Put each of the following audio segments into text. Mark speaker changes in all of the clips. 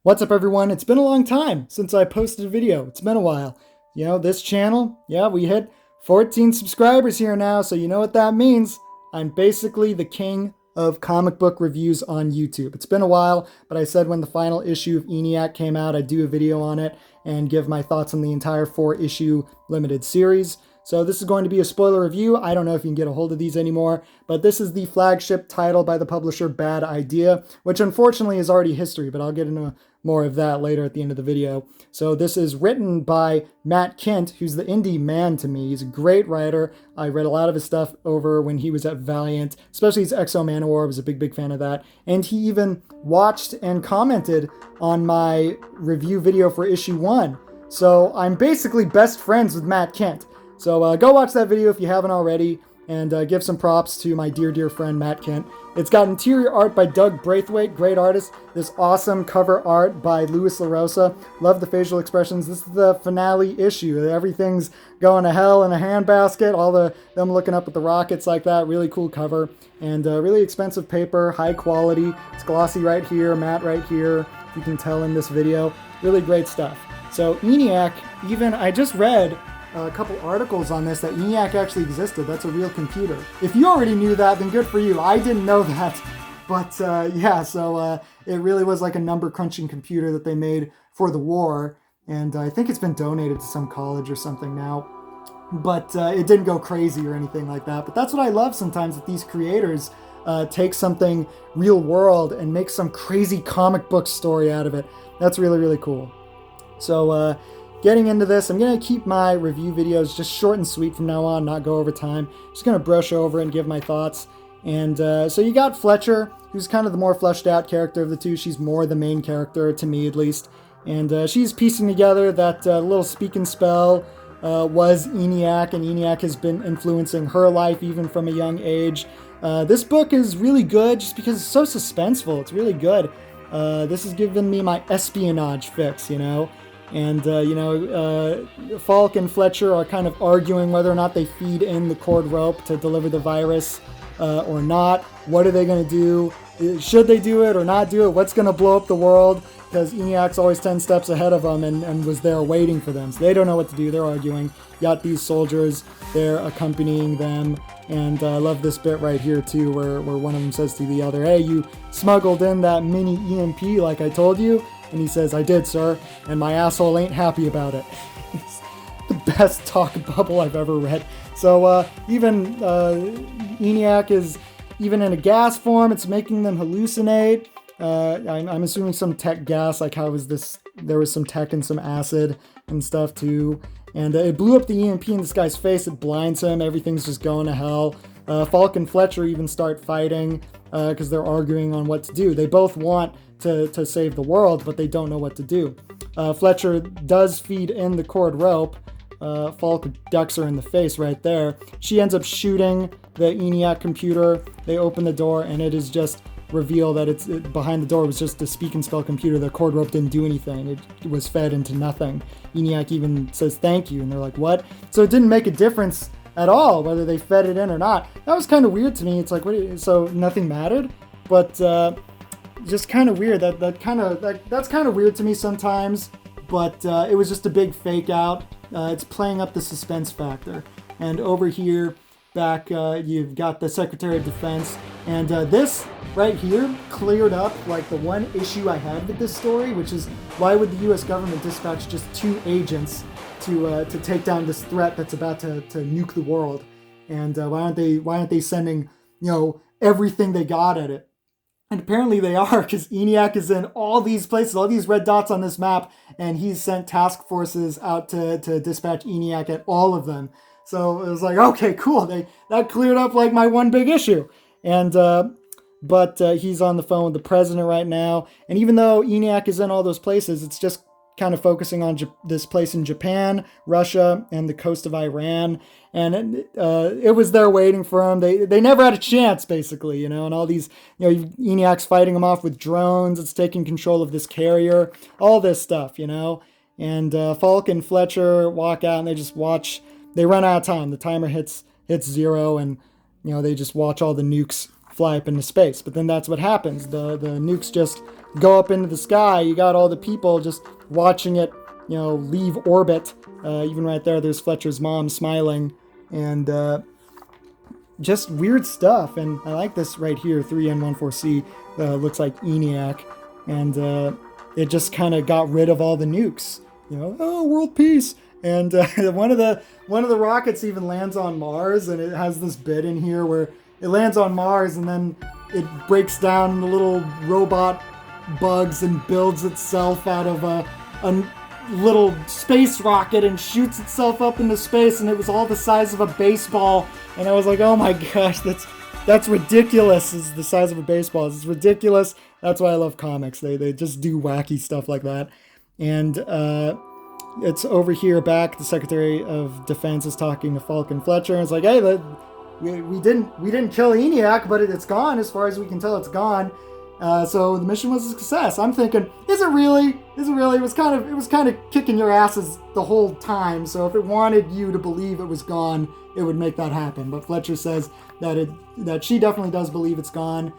Speaker 1: What's up, everyone? It's been a long time since I posted a video. It's been a while. This channel, we hit 14 subscribers here now, so you know what that means. I'm basically the king of comic book reviews on YouTube. It's been a while, but I said when the final issue of ENIAC came out, I'd do a video on it and give my thoughts on the entire 4-issue limited series. So this is going to be a spoiler review. I don't know if you can get a hold of these anymore, but this is the flagship title by the publisher Bad Idea, which unfortunately is already history, but I'll get into more of that later at the end of the video. So this is written by Matt Kindt, who's the indie man to me. He's a great writer. I read a lot of his stuff over when he was at Valiant, especially his Exo Manowar. I was a big fan of that. And he even watched and commented on my review video for issue 1. So I'm basically best friends with Matt Kindt. So go watch that video if you haven't already, and give some props to my dear friend Matt Kindt. It's got interior art by Doug Braithwaite, great artist. This awesome cover art by Louis LaRosa. Love the facial expressions. This is the finale issue. Everything's going to hell in a handbasket. All them looking up at the rockets like that. Really cool cover. And really expensive paper, high quality. It's glossy right here, matte right here, if you can tell in this video. Really great stuff. So ENIAC, I just read a couple articles on this that ENIAC actually existed. That's a real computer. If you already knew that, then good for you. I didn't know that. But so it really was like a number crunching computer that they made for the war. And I think it's been donated to some college or something now. But it didn't go crazy or anything like that. But that's what I love sometimes, that these creators take something real world and make some crazy comic book story out of it. That's really cool. So getting into this, I'm going to keep my review videos just short and sweet from now on, not go over time. Just going to brush over and give my thoughts. And so you got Fletcher, who's kind of the more fleshed out character of the two. She's more the main character, to me at least. And she's piecing together that little speak and spell was ENIAC, and ENIAC has been influencing her life even from a young age. This book is really good just because it's so suspenseful. It's really good. This has given me my espionage fix, And, Falk and Fletcher are kind of arguing whether or not they feed in the cord rope to deliver the virus or not. What are they going to do? Should they do it or not do it? What's going to blow up the world? Because ENIAC's always 10 steps ahead of them and was there waiting for them. So they don't know what to do. They're arguing. You got these soldiers. They're accompanying them. And I love this bit right here, too, where one of them says to the other, "Hey, you smuggled in that mini EMP like I told you." And he says, "I did, sir, and my asshole ain't happy about it." It's the best talk bubble I've ever read. So even ENIAC is even in a gas form. It's making them hallucinate. I'm assuming some tech gas, like how was this? There was some tech and some acid and stuff too. And it blew up the EMP in this guy's face. It blinds him. Everything's just going to hell. Falk and Fletcher even start fighting because they're arguing on what to do. They both want to save the world, but they don't know what to do. Fletcher does feed in the cord rope. Falk ducks her in the face right there. She ends up shooting the ENIAC computer. They open the door, and it is just revealed that behind the door was just a speak and spell computer. The cord rope didn't do anything. It was fed into nothing. ENIAC even says thank you, and they're like, what? So it didn't make a difference at all whether they fed it in or not. That was kind of weird to me. It's like, so nothing mattered? But just kind of weird. That's kind of weird to me sometimes. But it was just a big fake out. It's playing up the suspense factor. And over here, back, you've got the Secretary of Defense. And this right here cleared up like the one issue I had with this story, which is why would the U.S. government dispatch just 2 agents to take down this threat that's about to nuke the world? And why aren't they sending everything they got at it? And apparently they are, because ENIAC is in all these places, all these red dots on this map, and he's sent task forces out to dispatch ENIAC at all of them. So it was like, okay, cool. That cleared up like my one big issue. And but he's on the phone with the president right now. And even though ENIAC is in all those places, it's just kind of focusing on this place in Japan, Russia, and the coast of Iran. And it was there waiting for him. They never had a chance, basically, and all these, ENIAC's fighting them off with drones. It's taking control of this carrier, all this stuff, And Falk and Fletcher walk out and they just watch. They run out of time. The timer hits 0, and they just watch all the nukes fly up into space. But then that's what happens. The nukes just go up into the sky, you got all the people just watching it, leave orbit. Even right there's Fletcher's mom smiling, and just weird stuff. And I like this right here, 3N14C, looks like ENIAC, and it just kind of got rid of all the nukes. World peace. And one of the rockets even lands on Mars, and it has this bit in here where it lands on Mars and then it breaks down into little robot bugs and builds itself out of a little space rocket and shoots itself up into space, and it was all the size of a baseball. And I was like, oh my gosh, that's ridiculous. It's the size of a baseball. It's ridiculous. That's why I love comics. They just do wacky stuff like that. And it's over here back. The Secretary of Defense is talking to Falcon Fletcher, and it's like, hey, we didn't kill ENIAC, but it's gone. As far as we can tell, it's gone. So the mission was a success. I'm thinking, is it really? It was kind of kicking your asses the whole time. So if it wanted you to believe it was gone, it would make that happen. But Fletcher says that she definitely does believe it's gone,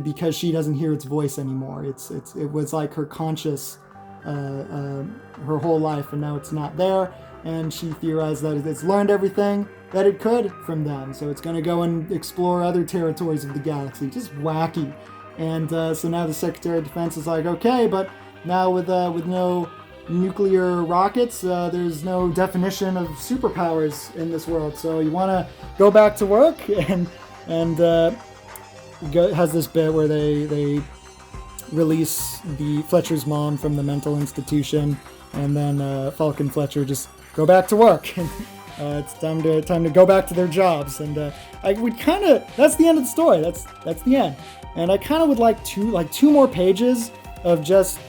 Speaker 1: because she doesn't hear its voice anymore. It was like her conscious, her whole life, and now it's not there. And she theorized that it's learned everything that it could from them. So it's going to go and explore other territories of the galaxy. Just wacky. And so now the Secretary of Defense is like, okay, but now with no nuclear rockets, there's no definition of superpowers in this world. So you want to go back to work, and has this bit where they release the Fletcher's mom from the mental institution, and then Falcon Fletcher just go back to work. And it's time to go back to their jobs. And that's the end of the story. That's the end. And I kind of would like two more pages of just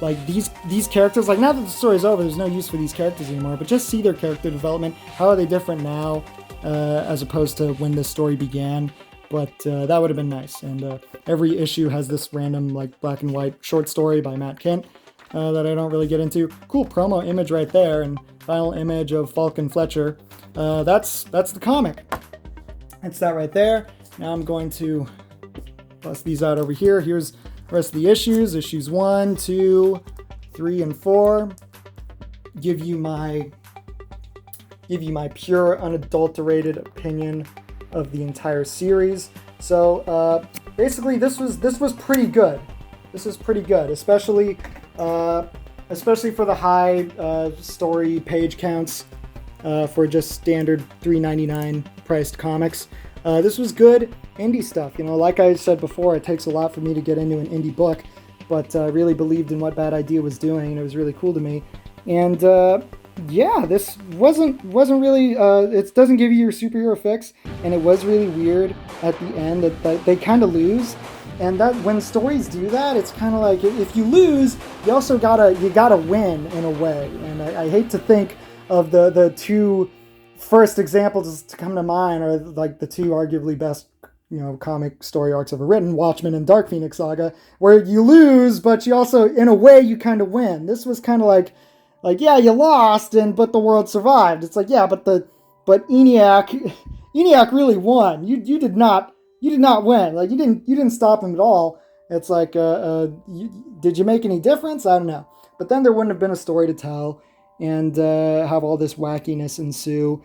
Speaker 1: like these characters. Like, now that the story's over, there's no use for these characters anymore, but just see their character development. How are they different now as opposed to when this story began? But that would have been nice. And every issue has this random like black and white short story by Matt Kent that I don't really get into. Cool promo image right there, and final image of Falcon Fletcher. That's the comic. It's that right there. Now I'm going to bust these out over here. Here's the rest of the issues. Issues 1, 2, 3, and 4. Give you my pure, unadulterated opinion of the entire series. So basically, this was pretty good. This was pretty good, especially for the high story page counts for just standard $3.99 priced comics. This was good indie stuff. Like I said before, it takes a lot for me to get into an indie book, but I really believed in what Bad Idea was doing, and it was really cool to me. And this wasn't really. It doesn't give you your superhero fix, and it was really weird at the end that they kind of lose. And that when stories do that, it's kind of like if you lose, you also gotta win in a way. And I hate to think of the two first examples to come to mind are like the two arguably best comic story arcs ever written, Watchmen and Dark Phoenix Saga, where you lose, but you also, in a way, you kind of win. This was kind of like yeah, you lost, but the world survived. It's like, yeah, but ENIAC really won. You did not win. Like you didn't stop him at all. It's like, did you make any difference? I don't know. But then there wouldn't have been a story to tell, and have all this wackiness ensue.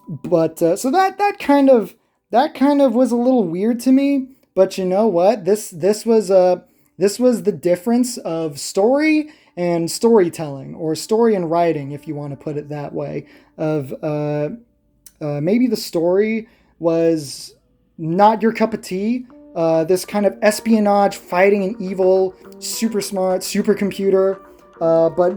Speaker 1: But so that kind of was a little weird to me. But you know what? This was the difference of story and storytelling, or story and writing, if you want to put it that way. Of maybe the story was not your cup of tea. This kind of espionage, fighting an evil, super smart supercomputer. But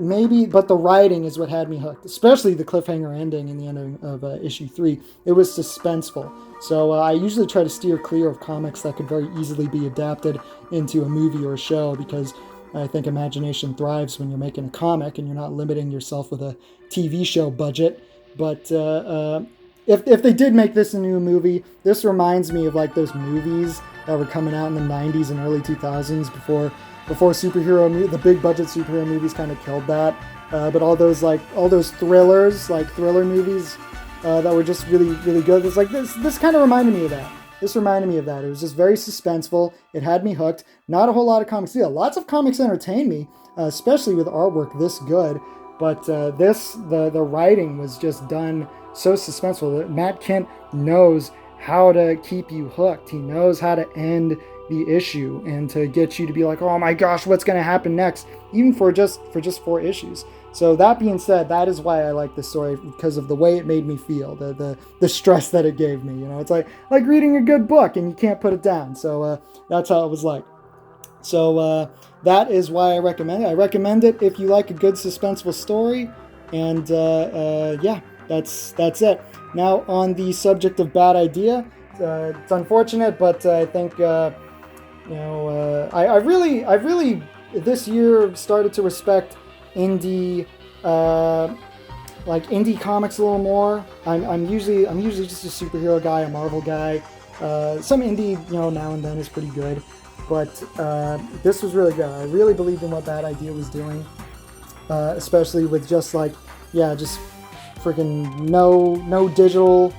Speaker 1: the writing is what had me hooked, especially the cliffhanger ending in the ending of issue 3. It was suspenseful. So I usually try to steer clear of comics that could very easily be adapted into a movie or a show, because I think imagination thrives when you're making a comic and you're not limiting yourself with a TV show budget. But if they did make this a new movie, this reminds me of like those movies that were coming out in the 90s and early 2000s before the big budget superhero movies kind of killed that. But all those thrillers, like thriller movies that were just really, really good. It's like this kind of reminded me of that. this reminded me of that. It was just very suspenseful. It had me hooked. Not a whole lot of comics. Yeah, lots of comics entertain me, especially with artwork this good. But the writing was just done so suspenseful. Matt Kent knows how to keep you hooked. He knows how to end the issue and to get you to be like, oh my gosh, what's going to happen next? Even for just 4 issues. So that being said, that is why I like this story, because of the way it made me feel, the stress that it gave me. You know, it's like reading a good book and you can't put it down. So that's how it was like. So that is why I recommend it. I recommend it if you like a good suspenseful story. And yeah, that's it. Now on the subject of Bad Idea, it's unfortunate, but I think I really this year started to respect indie indie comics a little more. I'm usually just a superhero guy, a Marvel guy. Some indie, now and then is pretty good, but this was really good. I really believed in what Bad Idea was doing, especially with just freaking no digital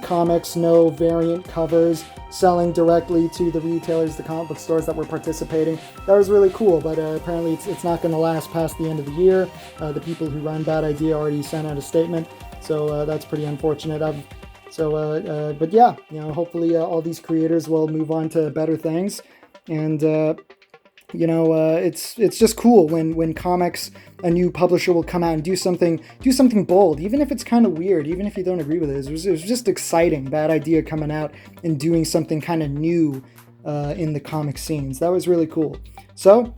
Speaker 1: comics, no variant covers, selling directly to the retailers, the comic book stores that were participating. That was really cool, but apparently it's not going to last past the end of the year. The people who run Bad Idea already sent out a statement, so that's pretty unfortunate. But yeah, hopefully all these creators will move on to better things, and it's just cool when comics, a new publisher will come out and do something bold, even if it's kind of weird, even if you don't agree with it. It was just exciting. Bad Idea coming out and doing something kind of new in the comic scenes. That was really cool. So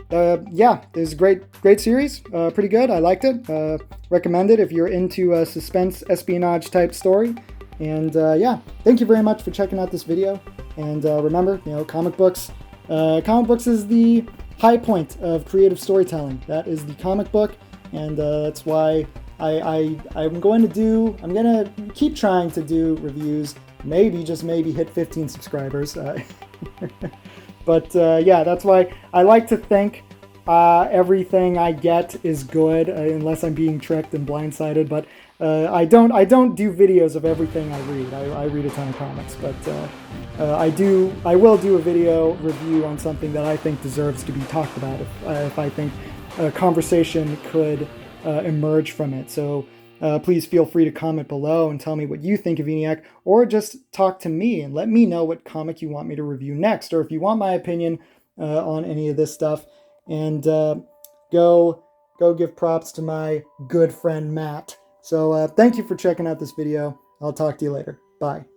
Speaker 1: yeah, it was a great series. Pretty good. I liked it. Recommend it if you're into a suspense espionage type story. And yeah, thank you very much for checking out this video. And remember, comic books is the high point of creative storytelling. That is the comic book, and that's why I'm going to keep trying to do reviews. Maybe, just maybe, hit 15 subscribers. But yeah, that's why I like to think everything I get is good, unless I'm being tricked and blindsided. But I don't do videos of everything I read. I read a ton of comics, but I will do a video review on something that I think deserves to be talked about if I think a conversation could emerge from it. So please feel free to comment below and tell me what you think of ENIAC, or just talk to me and let me know what comic you want me to review next, or if you want my opinion on any of this stuff. And go give props to my good friend Matt. So thank you for checking out this video. I'll talk to you later. Bye.